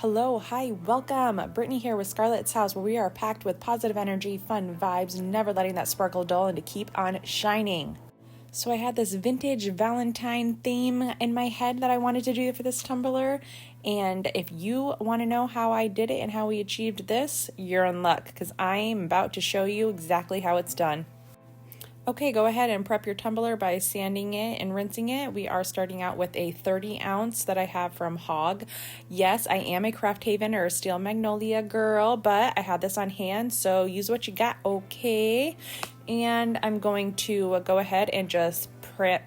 Hello, hi, welcome. Brittany here with Scarlett's House, where we are packed with positive energy, fun vibes, never letting that sparkle dull, and to keep on shining. So I had this vintage Valentine theme in my head that I wanted to do for this tumbler, and if you want to know how I did it and how we achieved this, you're in luck, because I'm about to show you exactly how it's done. Okay, go ahead and prep your tumbler by sanding it and rinsing it. We are starting out with a 30 ounce that I have from Hog. Yes, I am a Craft Haven or a Steel Magnolia girl, but I had this on hand, so use what you got, okay? And I'm going to go ahead and just prep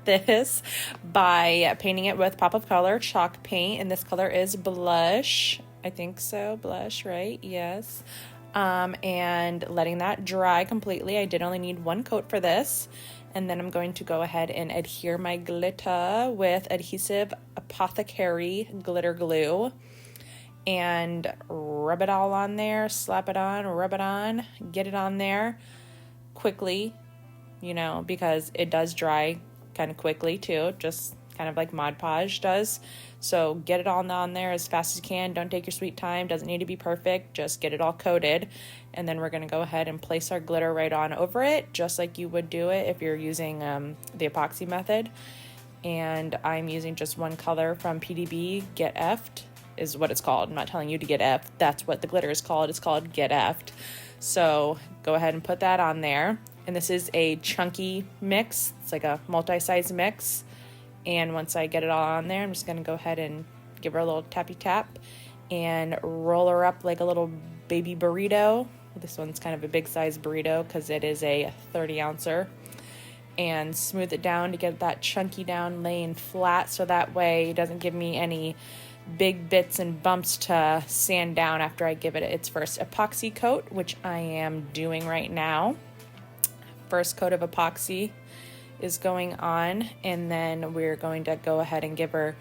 this by painting it with Pop of Color chalk paint, and this color is blush. I think so, blush, right? Yes. And letting that dry completely. I did only need one coat for this. And then I'm going to go ahead and adhere my glitter with Adhesive Apothecary glitter glue and rub it all on there, slap it on, rub it on, get it on there quickly, because it does dry kind of quickly too, just kind of like Mod Podge does. So get it all on there as fast as you can. Don't take your sweet time. Doesn't need to be perfect. Just get it all coated. And then we're going to go ahead and place our glitter right on over it, just like you would do it if you're using the epoxy method. And I'm using just one color from PDB. Get Effed is what it's called. I'm not telling you to get Effed. That's what the glitter is called. It's called Get Effed. So go ahead and put that on there. And this is a chunky mix. It's like a multi-size mix. And once I get it all on there, I'm just going to go ahead and give her a little tappy tap and roll her up like a little baby burrito. This one's kind of a big size burrito because it is a 30 ouncer. And smooth it down to get that chunky down, laying flat, so that way it doesn't give me any big bits and bumps to sand down after I give it its first epoxy coat, which I am doing right now. First coat of epoxy is going on, and then we're going to go ahead and give her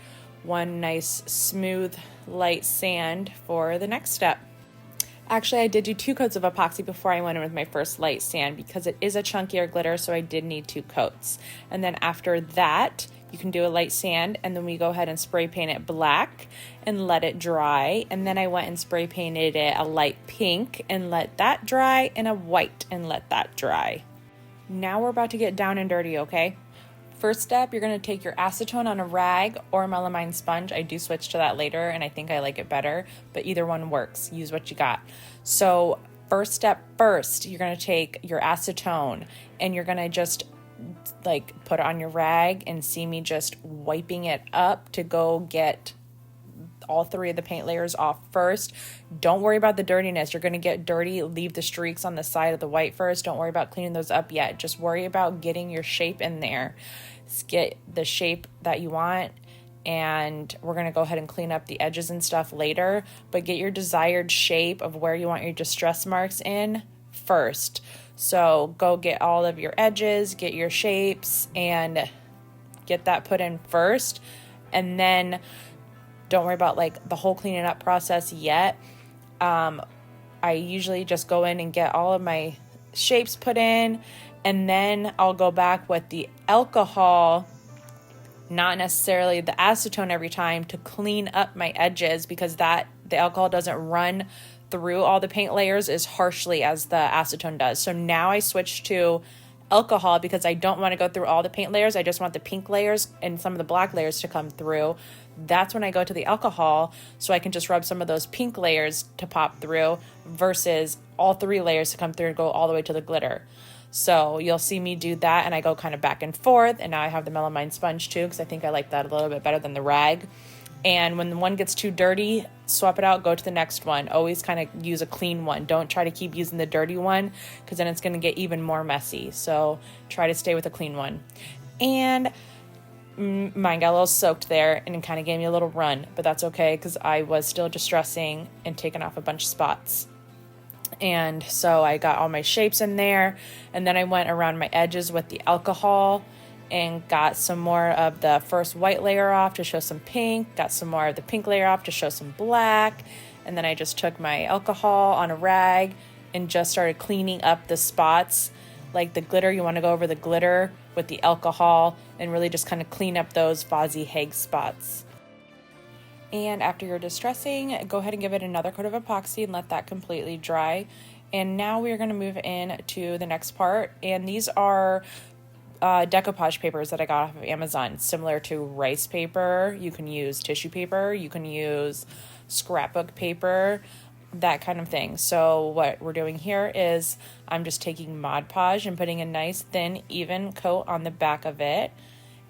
one nice smooth light sand for the next step. Actually, I did do 2 coats of epoxy before I went in with my first light sand because it is a chunkier glitter, so I did need 2 coats. And then after that, you can do a light sand, and then we go ahead and spray paint it black and let it dry. And then I went and spray painted it a light pink and let that dry, and a white and let that dry. Now we're about to get down and dirty, okay? First step, you're going to take your acetone on a rag or a melamine sponge. I do switch to that later, and I think I like it better, but either one works. Use what you got. So first step first, you're going to take your acetone, and you're going to just put it on your rag and see me just wiping it up to go get all 3 of the paint layers off first. Don't worry about the dirtiness. You're going to get dirty. Leave the streaks on the side of the white first. Don't worry about cleaning those up yet. Just worry about getting your shape in there. Get the shape that you want, and we're going to go ahead and clean up the edges and stuff later, but get your desired shape of where you want your distress marks in first. So go get all of your edges, get your shapes, and get that put in first, and then don't worry about the whole cleaning up process yet. I usually just go in and get all of my shapes put in, and then I'll go back with the alcohol, not necessarily the acetone every time, to clean up my edges, because the alcohol doesn't run through all the paint layers as harshly as the acetone does. So now I switch to alcohol because I don't want to go through all the paint layers. I just want the pink layers and some of the black layers to come through. That's when I go to the alcohol, so I can just rub some of those pink layers to pop through versus all 3 layers to come through and go all the way to the glitter. So you'll see me do that, and I go kind of back and forth, and now I have the melamine sponge too because I think I like that a little bit better than the rag. And when the one gets too dirty, swap it out, go to the next one. Always kind of use a clean one. Don't try to keep using the dirty one because then it's going to get even more messy. So try to stay with a clean one. And mine got a little soaked there, and it kind of gave me a little run, but that's okay because I was still distressing and taking off a bunch of spots. And so I got all my shapes in there, and then I went around my edges with the alcohol and got some more of the first white layer off to show some pink, got some more of the pink layer off to show some black, and then I just took my alcohol on a rag and just started cleaning up the spots. Like the glitter, you want to go over the glitter with the alcohol and really just kind of clean up those fuzzy hag spots. And after you're distressing, go ahead and give it another coat of epoxy and let that completely dry. And now we're going to move in to the next part, and these are decoupage papers that I got off of Amazon. Similar to rice paper, you can use tissue paper, you can use scrapbook paper, that kind of thing. So what we're doing here is I'm just taking Mod Podge and putting a nice thin even coat on the back of it,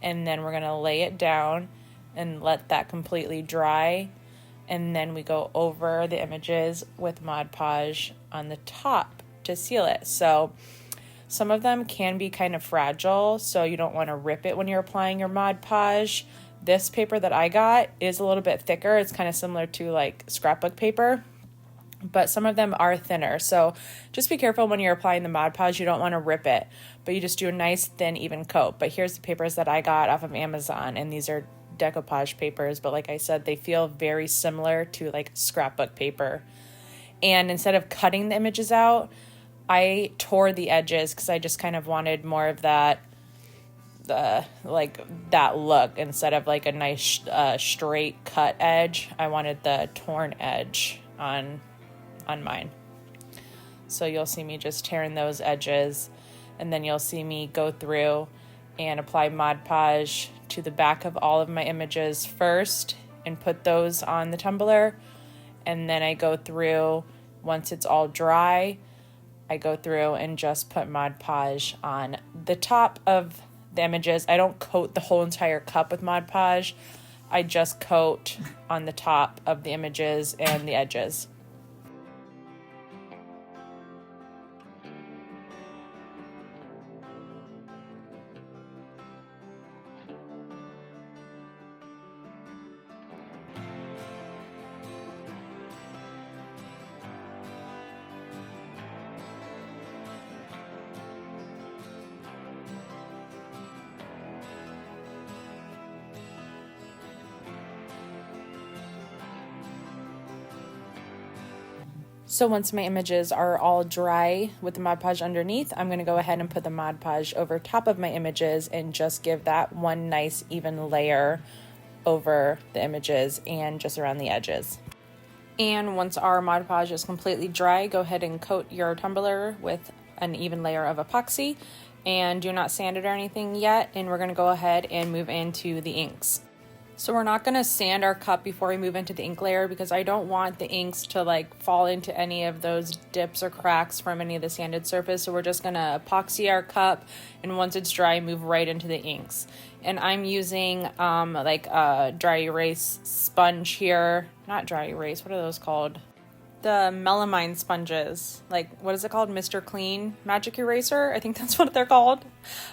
and then we're going to lay it down and let that completely dry, and then we go over the images with Mod Podge on the top to seal it. So some of them can be kind of fragile, so you don't want to rip it when you're applying your Mod Podge. This paper that I got is a little bit thicker. It's kind of similar to like scrapbook paper, but some of them are thinner. So just be careful when you're applying the Mod Podge. You don't want to rip it, but you just do a nice thin even coat. But here's the papers that I got off of Amazon, and these are decoupage papers, but like I said, they feel very similar to like scrapbook paper. And instead of cutting the images out, I tore the edges because I just kind of wanted more of that that look. Instead of like a nice straight cut edge, I wanted the torn edge on mine. So you'll see me just tearing those edges, and then you'll see me go through and apply Mod Podge to the back of all of my images first and put those on the tumbler. And then I go through, once it's all dry, I go through and just put Mod Podge on the top of the images. I don't coat the whole entire cup with Mod Podge. I just coat on the top of the images and the edges. So once my images are all dry with the Mod Podge underneath, I'm going to go ahead and put the Mod Podge over top of my images and just give that one nice even layer over the images and just around the edges. And once our Mod Podge is completely dry, go ahead and coat your tumbler with an even layer of epoxy, and do not sand it or anything yet. And we're going to go ahead and move into the inks. So we're not going to sand our cup before we move into the ink layer, because I don't want the inks to like fall into any of those dips or cracks from any of the sanded surface. So we're just going to epoxy our cup, and once it's dry, move right into the inks. And I'm using like a dry erase sponge here. Not dry erase, what are those called? The melamine sponges. Like, what is it called? Mr. Clean Magic Eraser? I think that's what they're called.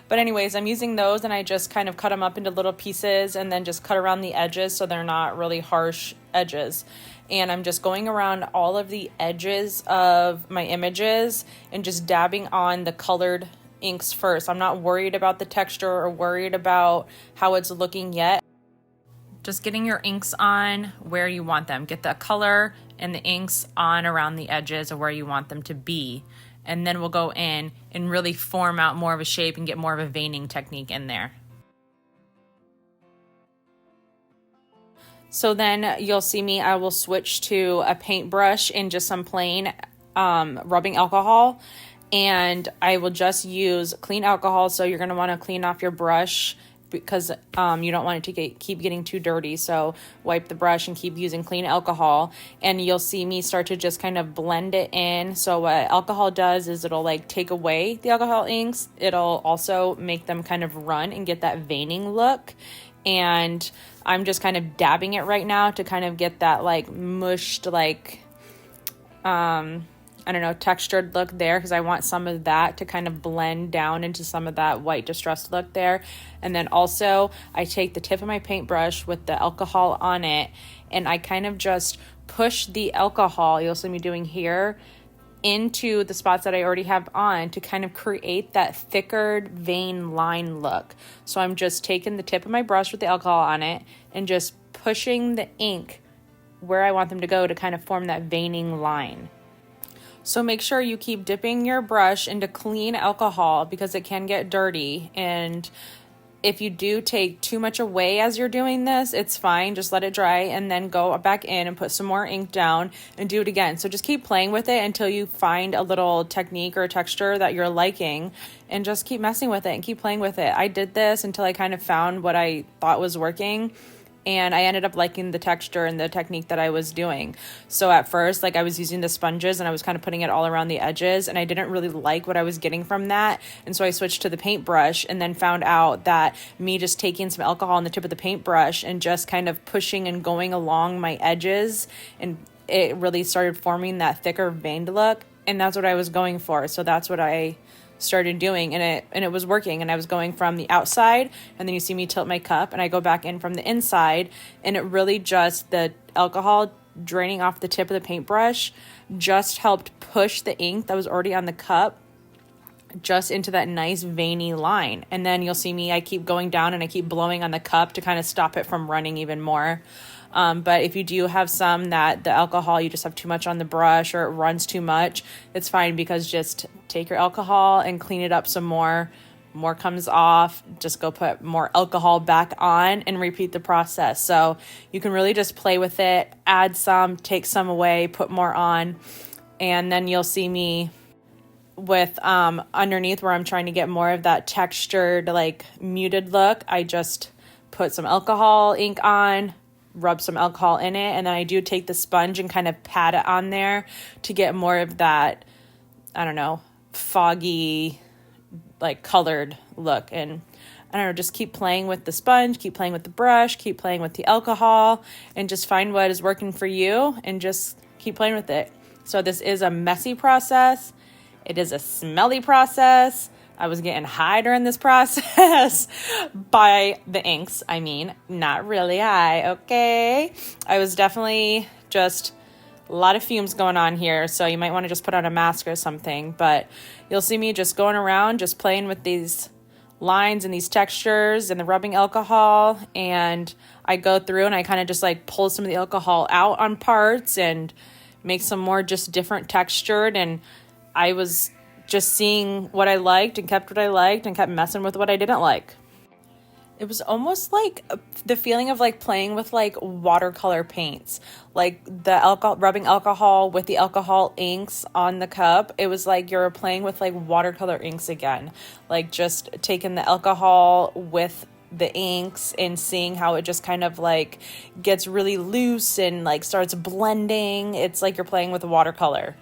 But anyways, I'm using those, and I just kind of cut them up into little pieces and then just cut around the edges so they're not really harsh edges. And I'm just going around all of the edges of my images and just dabbing on the colored inks first. I'm not worried about the texture or worried about how it's looking yet. Just getting your inks on where you want them. Get the color and the inks on around the edges of where you want them to be. And then we'll go in and really form out more of a shape and get more of a veining technique in there. So then you'll see me, I will switch to a paintbrush and just some plain rubbing alcohol. And I will just use clean alcohol. So you're going to want to clean off your brush, because you don't want it to keep getting too dirty. So wipe the brush and keep using clean alcohol, and you'll see me start to just kind of blend it in. So what alcohol does is it'll like take away the alcohol inks. It'll also make them kind of run and get that veining look. And I'm just kind of dabbing it right now to kind of get that like mushed, like I don't know, textured look there, because I want some of that to kind of blend down into some of that white distressed look there. And then also I take the tip of my paintbrush with the alcohol on it, and I kind of just push the alcohol, you'll see me doing here, into the spots that I already have on to kind of create that thicker vein line look. So I'm just taking the tip of my brush with the alcohol on it and just pushing the ink where I want them to go to kind of form that veining line. So make sure you keep dipping your brush into clean alcohol, because it can get dirty, and if you do take too much away as you're doing this, it's fine. Just let it dry and then go back in and put some more ink down and do it again. So just keep playing with it until you find a little technique or texture that you're liking, and just keep messing with it and keep playing with it. I did this until I kind of found what I thought was working, and I ended up liking the texture and the technique that I was doing. So at first, like, I was using the sponges and I was kind of putting it all around the edges, and I didn't really like what I was getting from that. And so I switched to the paintbrush, and then found out that me just taking some alcohol on the tip of the paintbrush and just kind of pushing and going along my edges, and it really started forming that thicker veined look. And that's what I was going for. So that's what I started doing, and it was working. And I was going from the outside, and then you see me tilt my cup and I go back in from the inside, and it really just, the alcohol draining off the tip of the paintbrush just helped push the ink that was already on the cup just into that nice veiny line. And then you'll see me, I keep going down and I keep blowing on the cup to kind of stop it from running even more. But if you do have some that the alcohol, you just have too much on the brush or it runs too much, it's fine, because just take your alcohol and clean it up some more. More comes off, just go put more alcohol back on and repeat the process. So you can really just play with it, add some, take some away, put more on, and then you'll see me with underneath where I'm trying to get more of that textured, like muted look. I just put some alcohol ink on, rub some alcohol in it, and then I do take the sponge and kind of pat it on there to get more of that, I don't know, foggy, like colored look. And I don't know, just keep playing with the sponge, keep playing with the brush, keep playing with the alcohol, and just find what is working for you and just keep playing with it. So this is a messy process. It is a smelly process. I was getting high during this process by the inks. I mean, not really high, okay? I was definitely just a lot of fumes going on here, so you might want to just put on a mask or something. But you'll see me just going around, just playing with these lines and these textures and the rubbing alcohol. And I go through and I kind of just like pull some of the alcohol out on parts and make some more just different textured. And I was just seeing what I liked and kept what I liked and kept messing with what I didn't like. It was almost like the feeling of like playing with like watercolor paints, like the alcohol, rubbing alcohol with the alcohol inks on the cup. It was like you're playing with like watercolor inks again, like just taking the alcohol with the inks and seeing how it just kind of like gets really loose and like starts blending. It's like you're playing with watercolor.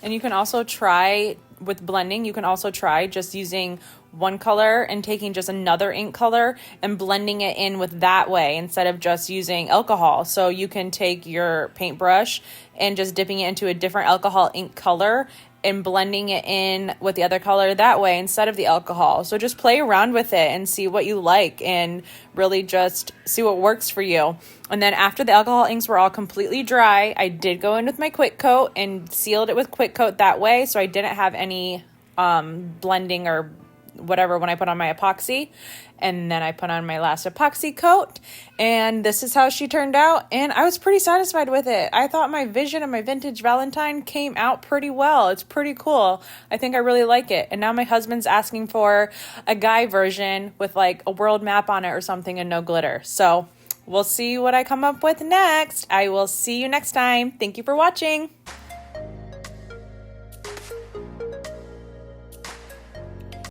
And you can also try with blending, you can also try just using one color and taking just another ink color and blending it in with that way instead of just using alcohol. So you can take your paintbrush and just dipping it into a different alcohol ink color and blending it in with the other color that way instead of the alcohol. So just play around with it and see what you like and really just see what works for you. And then after the alcohol inks were all completely dry, I did go in with my quick coat and sealed it with quick coat that way, so I didn't have any blending or whatever when I put on my epoxy. And then I put on my last epoxy coat, and this is how she turned out, and I was pretty satisfied with it. I thought my vision of my vintage Valentine came out pretty well. It's pretty cool. I think I really like it. And now my husband's asking for a guy version with like a world map on it or something and no glitter. So we'll see what I come up with next. I will see you next time. Thank you for watching.